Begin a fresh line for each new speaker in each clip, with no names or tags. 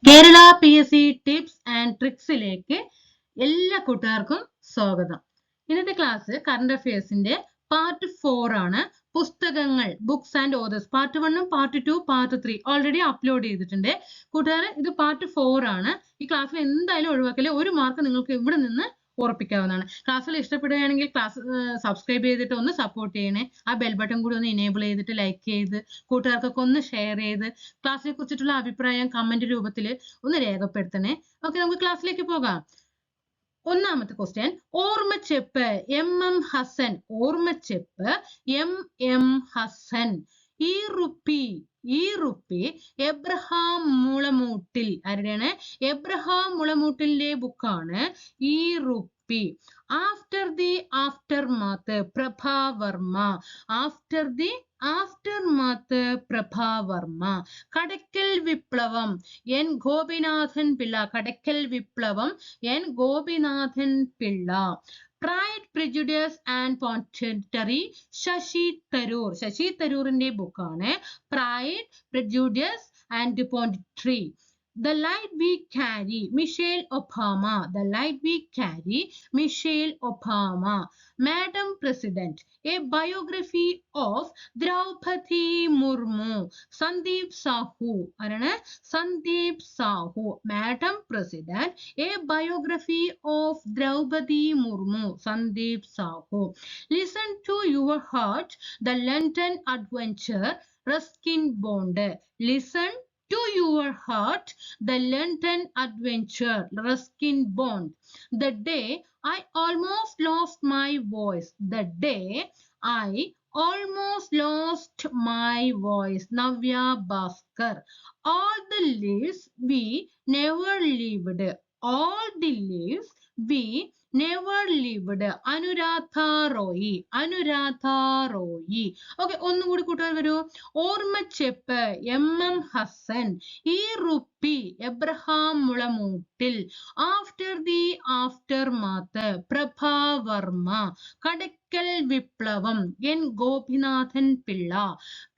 Kerala PSC tips and ട്രിക്സിലേക്ക് എല്ലാ കൂട്ടുകാർക്കും സ്വാഗതം. ഇന്നത്തെ ക്ലാസ് കറണ്ട് അഫയേഴ്സിന്റെ പാർട്ട് 4 ആണ്. പുസ്തകങ്ങൾ ബുക്സ് ആൻഡ് ഓതേഴ്സ് പാർട്ട് 1ഉം പാർട്ട് 2 പാർട്ട് 3 ഓൾറെഡി അപ്ലോഡ് ചെയ്തിട്ടുണ്ട്. കൂട്ടുകാരെ ഇത് പാർട്ട് 4 ആണ്. ഈ ക്ലാസ്സിൽ എന്തായാലും ഒഴിവാക്കില്ല, ഒരു മാർക്ക് നിങ്ങൾക്ക് ഇവിടെ നിന്ന് ഉറപ്പിക്കാവുന്നതാണ്. ക്ലാസ്സിൽ ഇഷ്ടപ്പെടുകയാണെങ്കിൽ ക്ലാസ് സബ്സ്ക്രൈബ് ചെയ്തിട്ട് ഒന്ന് സപ്പോർട്ട് ചെയ്യണേ. ആ ബെൽ ബട്ടൺ കൂടി ഒന്ന് ഇനേബിൾ ചെയ്തിട്ട് ലൈക്ക് ചെയ്ത് കൂട്ടുകാർക്കൊക്കെ ഒന്ന് ഷെയർ ചെയ്ത് ക്ലാസ്സിനെ കുറിച്ചിട്ടുള്ള അഭിപ്രായം കമന്റ് രൂപത്തിൽ ഒന്ന് രേഖപ്പെടുത്തണേ. ഓക്കെ, നമുക്ക് ക്ലാസ്സിലേക്ക് പോകാം. ഒന്നാമത്തെ ക്വസ്റ്റ്യൻ, ഓർമ്മച്ചെപ്പ് MM ഹസൻ. ഓർമ്മച്ചെപ്പ് MM Hasan. E rupee Abraham Mulamoottil. ആരുടെയാണ്? എബ്രഹാം മുളമൂട്ടിലിന്റെ ബുക്കാണ് e rupee. After the aftermath Prabhavarma. After the aftermath Prabhavarma. Kadakkal Viplavam N Gopinathan Pillai. Kadakkal Viplavam N Gopinathan Pillai. Pride prejudice and punditry Shashi Tharoor. Shashi തരൂറിന്റെ ബുക്കാണ് pride prejudice and punditry. The light we carry Michelle Obama. The light we carry Michelle Obama. Madam President, a biography of Draupadi Murmu. Sandeep Sahu. Arana Sandeep Sahu. Madam President, a biography of Draupadi Murmu. Sandeep Sahu. Listen to your heart. The London Adventure. Ruskin Bond. Listen to your heart. The London Adventure. Ruskin Bond. The day I almost lost my voice. The day I almost lost my voice. Navya Bhaskar. All the lives we never lived. All the lives we never lived. Anuradha Roy. Anuradha Roy. Okay, ഒന്നുകൂടി കൂട്ടുകാർ വരൂ. ഓർമ്മച്ചെപ്പ് MM Hasan. E rupee Abraham Mulamoottil. After the aftermath Prabhavarma. Kadakkal Viplavam N Gopinathan Pillai.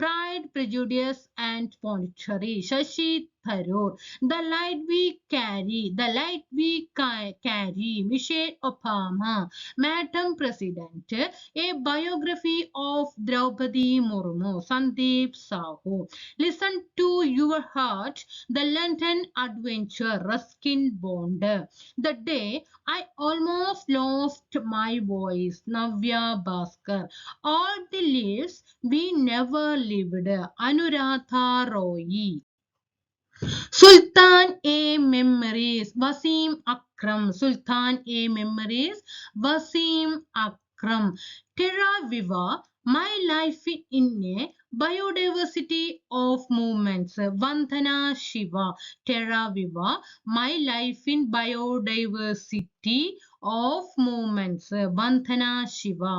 Pride prejudice and punditry Shashi Tharoor. The light we carry. The light we carry Michelle Obama. Madam President, a biography of Draupadi Murmu. Sandeep Sahu. Listen to your heart. The London Adventure. Ruskin Bond. The day I almost lost my voice. Navya Bhaskar. All the lives we never lived. Anuradha Roy. Sultan A Memories. Wasim Akram. Sultan A Memories. Wasim Akram. Terra Viva. My life in a biodiversity of movements. Vandana Shiva. Terra Viva. My life in biodiversity of movements. Vandana Shiva.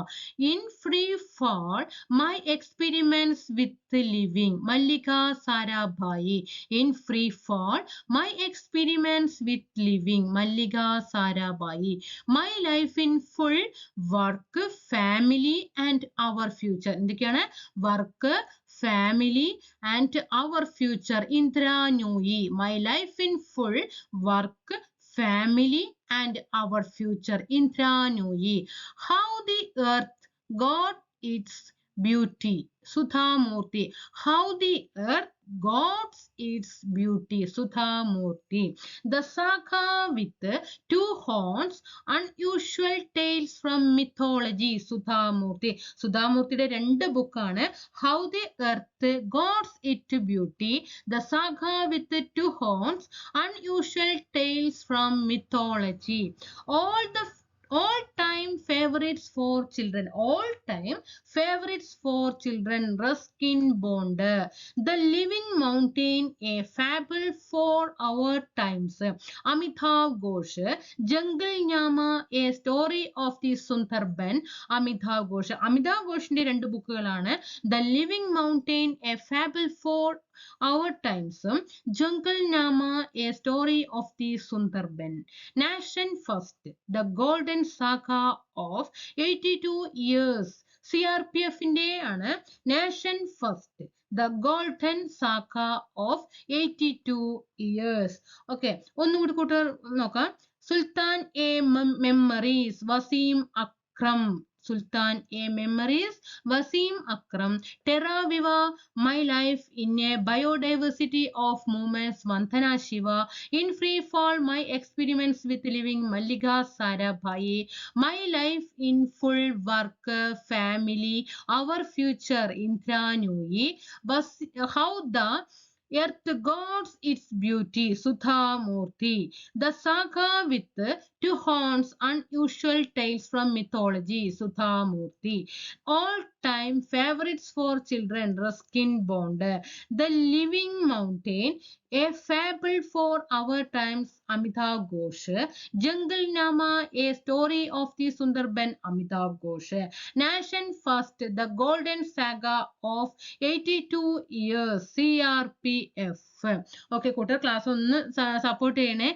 In free fall, my experiments with living. Mallika Sarabhai. In free fall, my experiments with living. Mallika Sarabhai. My life in full, work, family and our future. എന്തൊക്കെയാണ്? Work, family and our future. Indra Nooyi. My life in full, work, family and our future. Indra Nooyi. How the earth got its beauty. Sudha Murthy. How the earth got its beauty. Sudha Murthy. The saga with two horns. Unusual tales from mythology. Sudha Murthy. Sudha Murthyയുടെ രണ്ട് ബുക്കാണ് How the earth got its beauty. The saga with two horns. Unusual tales from mythology. All-time favorites for children. All-time favorites for children. Ruskin Bond. The Living Mountain, a fable for our times. Amitabh Ghosh. Jungle Nyama, a story of the Sundarban. Amitabh Ghosh. Amitabh Ghoshന്റെ രണ്ട് ബുക്കുകളാണ് The Living Mountain, a fable for our times. Jungle Nyama, a story of the Sundarban. Nation First. The Golden Saga of 82 years. CRPF ന്റെ ആണ് Nation First. The golden saga of 82 years. Okay, ഒന്നുകൂടി കൂട്ടുകാർ നോക്കാം. Sultan A Memories, Wasim Akram. Sultan A Memories, Wasim Akram. Terra Viva, My Life in a Biodiversity of Movements, Vandana Shiva. In Free Fall, My Experiments with Living, Mallika Sarabhai. My Life in Full Work, Family, Our Future, Indra Nui. How the Earth guards its beauty, Sudha Murthy. The saga with two horns, unusual tales from mythology, Sudha Murthy. All-time favorites for children, Ruskin Bond. The Living Mountain, a fable for our times, Amitabh Ghosh. Jungle Nama, a story of the Sundarban, Amitabh Ghosh. Nation First, the Golden Saga of 82 years, CRPF. Okay കൂട്ടുകാർ class ഒന്ന് support ചെയ്യണേ,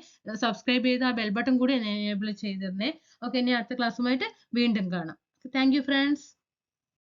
subscribe ചെയ്ത് ആ bell button കൂടി enable ചെയ്തിരുന്നേ. Okay, ഇനി അടുത്ത ക്ലാസ്സുമായിട്ട് വീണ്ടും കാണാം. Thank you friends.